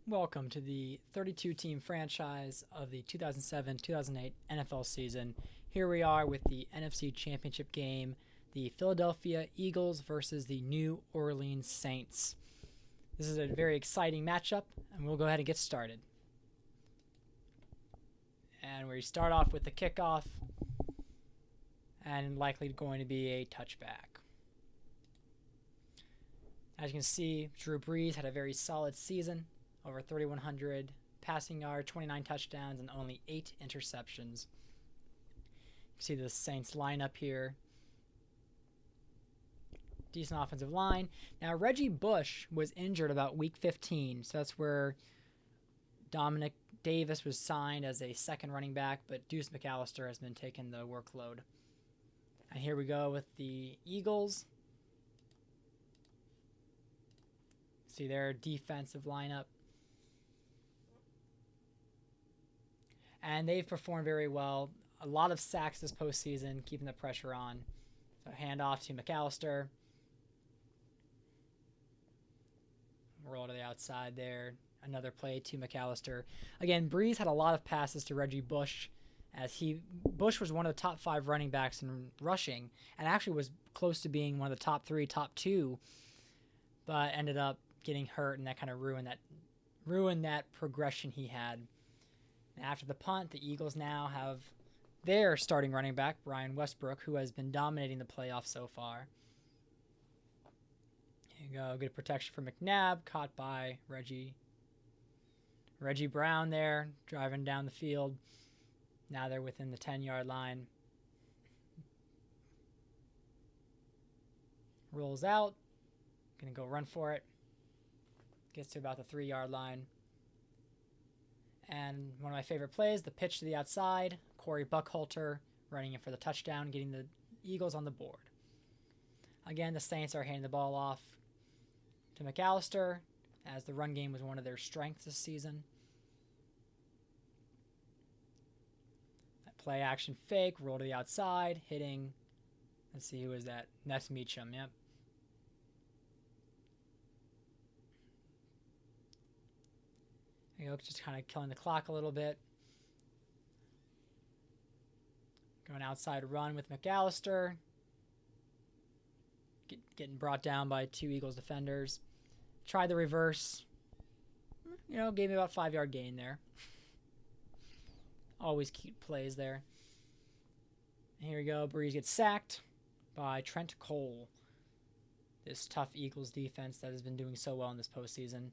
Welcome to the 32-team franchise of the 2007-2008 NFL season. Here we are with the NFC Championship game, the Philadelphia Eagles versus the New Orleans Saints. This is a very exciting matchup, and we'll go ahead and get started. And we start off with the kickoff, and likely going to be a touchback. As you can see, Drew Brees had a very solid season. Over 3,100 passing yards, 29 touchdowns, and only 8 interceptions. You can see the Saints lineup here. Decent offensive line. Now, Reggie Bush was injured about week 15, so that's where Dominic Davis was signed as a second running back, but Deuce McAllister has been taking the workload. And here we go with the Eagles. See their defensive lineup. And they've performed very well. A lot of sacks this postseason, keeping the pressure on. So handoff to McAllister. Roll to the outside there. Another play to McAllister. Again, Brees had a lot of passes to Reggie Bush, as Bush was one of the top 5 running backs in rushing, and actually was close to being one of the top 3, top 2, but ended up getting hurt, and that kind of ruined that progression he had. After the punt, the Eagles now have their starting running back, Brian Westbrook, who has been dominating the playoffs so far. Here you go. Good protection for McNabb, caught by Reggie Brown there, driving down the field. Now they're within the 10-yard line. Rolls out. Going to go run for it. Gets to about the 3-yard line. And one of my favorite plays, the pitch to the outside. Corey Buckhalter running in for the touchdown, getting the Eagles on the board. Again, the Saints are handing the ball off to McAllister, as the run game was one of their strengths this season. That play action fake, roll to the outside, hitting. Let's see, who is that? That's Meacham, yep. Just kind of killing the clock a little bit. Going outside run with McAllister. Getting brought down by 2 Eagles defenders. Tried the reverse. Gave me about 5-yard gain there. Always cute plays there. And here we go. Brees gets sacked by Trent Cole. This tough Eagles defense that has been doing so well in this postseason.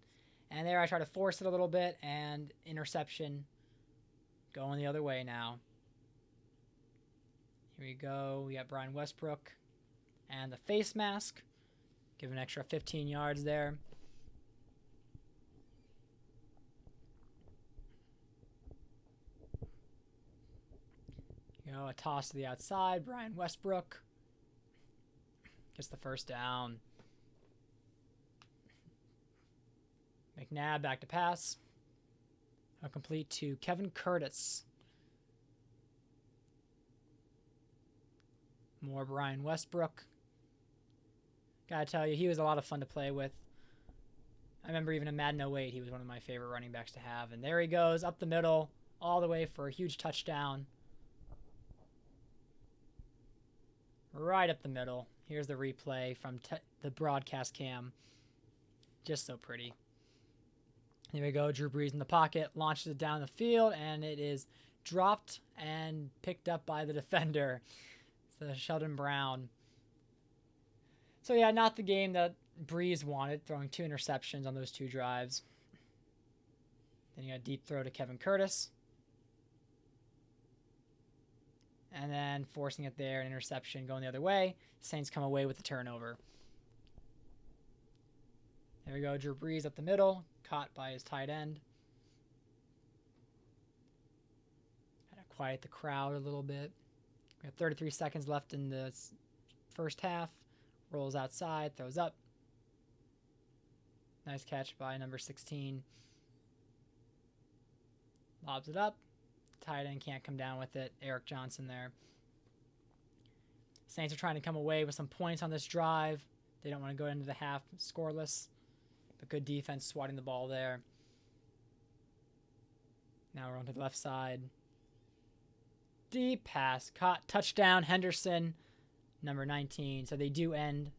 And there I try to force it a little bit, and interception going the other way now. Here we go. We got Brian Westbrook and the face mask. Give an extra 15 yards there. A toss to the outside. Brian Westbrook gets the first down. McNabb back to pass. A complete to Kevin Curtis. More Brian Westbrook. Gotta tell you, he was a lot of fun to play with. I remember even in Madden 08, he was one of my favorite running backs to have. And there he goes, up the middle, all the way for a huge touchdown. Right up the middle. Here's the replay from the broadcast cam. Just so pretty. Here we go. Drew Brees in the pocket, launches it down the field, and it is dropped and picked up by the defender. So Sheldon Brown. So yeah, not the game that Brees wanted, throwing 2 interceptions on those 2 drives. Then you got a deep throw to Kevin Curtis. And then forcing it there, an interception going the other way. Saints come away with the turnover. There we go. Drew Brees up the middle, caught by his tight end. Had to quiet the crowd a little bit. We have 33 seconds left in the first half. Rolls outside, throws up. Nice catch by number 16. Lobs it up. Tight end can't come down with it. Eric Johnson there. Saints are trying to come away with some points on this drive. They don't want to go into the half scoreless. But good defense swatting the ball there. Now we're on to the left side. Deep pass. Caught. Touchdown. Henderson, number 19. So they do end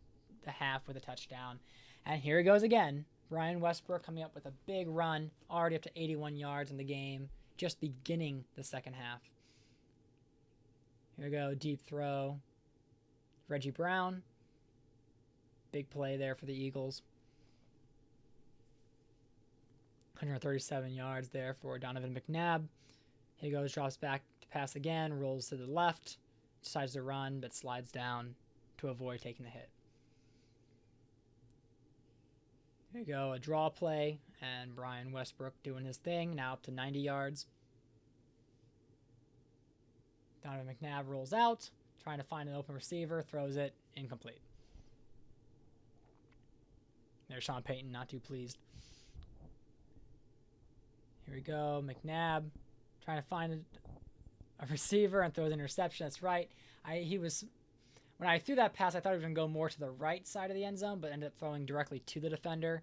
the half with a touchdown. And here he goes again. Brian Westbrook coming up with a big run. Already up to 81 yards in the game. Just beginning the second half. Here we go. Deep throw. Reggie Brown. Big play there for the Eagles. 137 yards there for Donovan McNabb. Here he goes, drops back to pass again, rolls to the left, decides to run, but slides down to avoid taking the hit. Here you go, a draw play, and Brian Westbrook doing his thing, now up to 90 yards. Donovan McNabb rolls out, trying to find an open receiver, throws it, incomplete. There's Sean Payton, not too pleased. Here we go, McNabb trying to find a receiver and throws an interception. That's right. When I threw that pass, I thought he was going to go more to the right side of the end zone, but ended up throwing directly to the defender.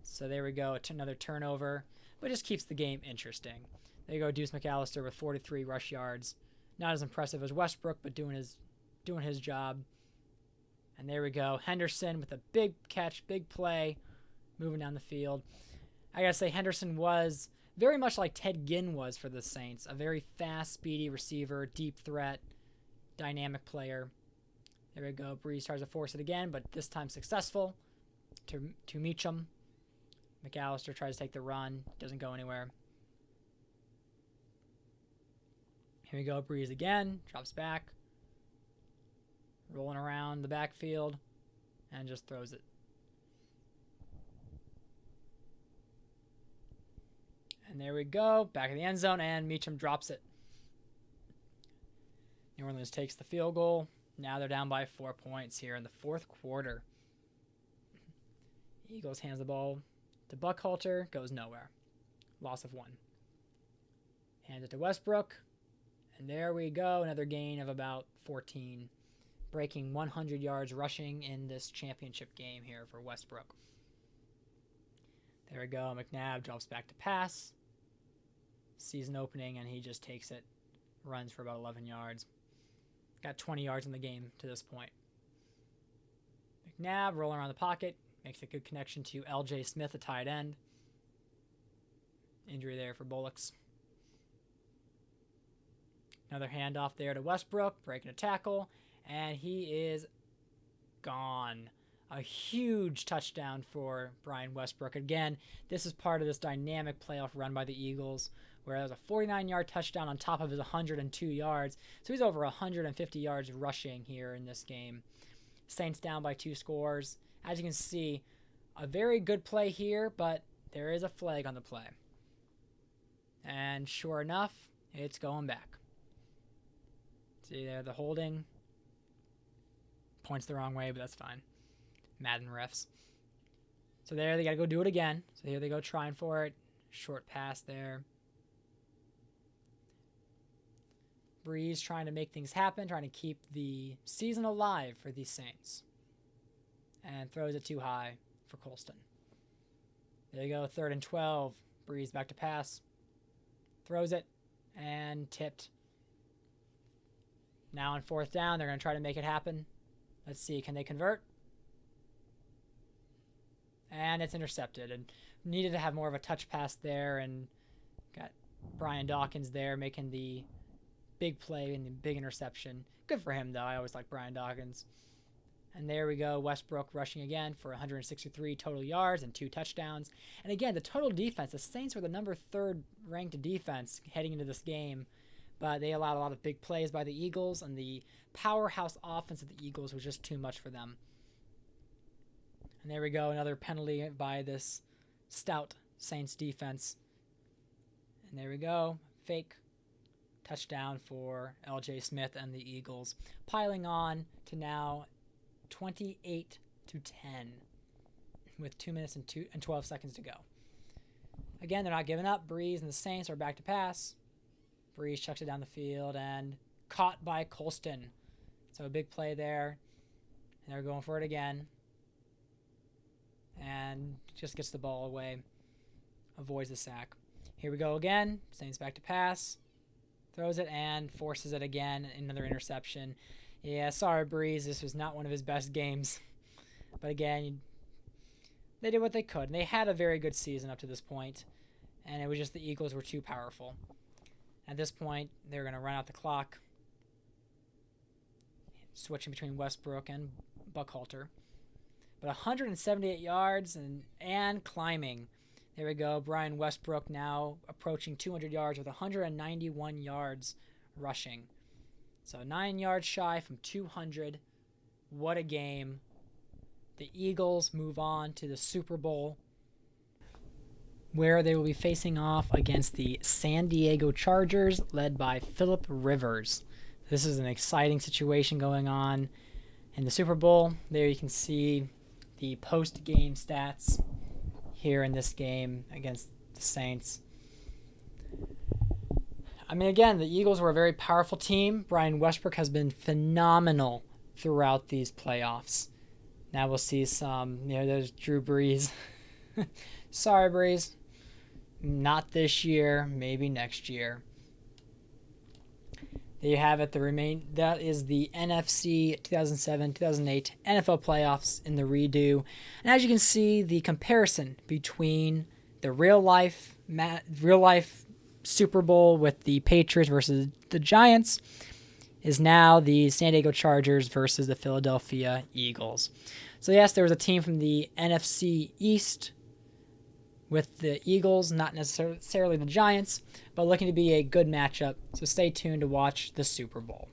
So there we go, another turnover, but it just keeps the game interesting. There you go, Deuce McAllister with 43 rush yards. Not as impressive as Westbrook, but doing his job. And there we go, Henderson with a big catch, big play, moving down the field. I gotta say, Henderson was very much like Ted Ginn was for the Saints, a very fast, speedy receiver, deep threat, dynamic player. There we go, Breeze tries to force it again, but this time successful to Meacham. McAllister tries to take the run, doesn't go anywhere. Here we go, Breeze again, drops back, rolling around the backfield, and just throws it. And there we go, back in the end zone, and Meacham drops it. New Orleans takes the field goal. Now they're down by 4 points here in the fourth quarter. Eagles hands the ball to Buckhalter, goes nowhere. Loss of 1. Hands it to Westbrook, and there we go, another gain of about 14. Breaking 100 yards rushing in this championship game here for Westbrook. There we go, McNabb drops back to pass. Sees an opening, and he just takes it. Runs for about 11 yards. Got 20 yards in the game to this point. McNabb rolling around the pocket. Makes a good connection to L.J. Smith, a tight end. Injury there for Bullocks. Another handoff there to Westbrook. Breaking a tackle. And he is gone. A huge touchdown for Brian Westbrook. Again, this is part of this dynamic playoff run by the Eagles, where it was a 49-yard touchdown on top of his 102 yards. So he's over 150 yards rushing here in this game. Saints down by 2 scores. As you can see, a very good play here, but there is a flag on the play. And sure enough, it's going back. See there, the holding. Points the wrong way, but that's fine. Madden refs. So there, they got to go do it again. So here they go trying for it. Short pass there. Breeze trying to make things happen, trying to keep the season alive for these Saints. And throws it too high for Colston. There you go, 3rd and 12. Breeze back to pass. Throws it and tipped. Now on 4th down, they're going to try to make it happen. Let's see, can they convert? And it's intercepted. And needed to have more of a touch pass there, and got Brian Dawkins there making the big play and the big interception. Good for him, though. I always like Brian Dawkins. And there we go, Westbrook rushing again for 163 total yards and 2 touchdowns. And again, the total defense, the Saints were the number 3rd ranked defense heading into this game, but they allowed a lot of big plays by the Eagles, and the powerhouse offense of the Eagles was just too much for them. And there we go, another penalty by this stout Saints defense. And there we go, fake touchdown for L.J. Smith and the Eagles, piling on to now 28-10 with 2 minutes and 12 seconds to go. Again, they're not giving up. Breeze and the Saints are back to pass. Breeze chucks it down the field and caught by Colston. So a big play there. And they're going for it again. And just gets the ball away. Avoids the sack. Here we go again. Saints back to pass. Throws it and forces it again. Another interception. Yeah, sorry, Breeze. This was not one of his best games. But again, they did what they could. And they had a very good season up to this point. And it was just the Eagles were too powerful. At this point, they're going to run out the clock. Switching between Westbrook and Buckhalter. But 178 yards and climbing. There we go. Brian Westbrook now approaching 200 yards with 191 yards rushing. So 9 yards shy from 200. What a game. The Eagles move on to the Super Bowl, where they will be facing off against the San Diego Chargers, led by Phillip Rivers. This is an exciting situation going on in the Super Bowl. There you can see the post-game stats here in this game against the Saints. I mean, again, the Eagles were a very powerful team. Brian Westbrook has been phenomenal throughout these playoffs. Now we'll see some, there's Drew Brees. Sorry, Brees. Not this year, maybe next year. There you have it. That is the NFC 2007-2008 NFL playoffs in the redo. And as you can see, the comparison between the real life Super Bowl with the Patriots versus the Giants is now the San Diego Chargers versus the Philadelphia Eagles. So yes, there was a team from the NFC East with the Eagles, not necessarily the Giants, but looking to be a good matchup. So stay tuned to watch the Super Bowl.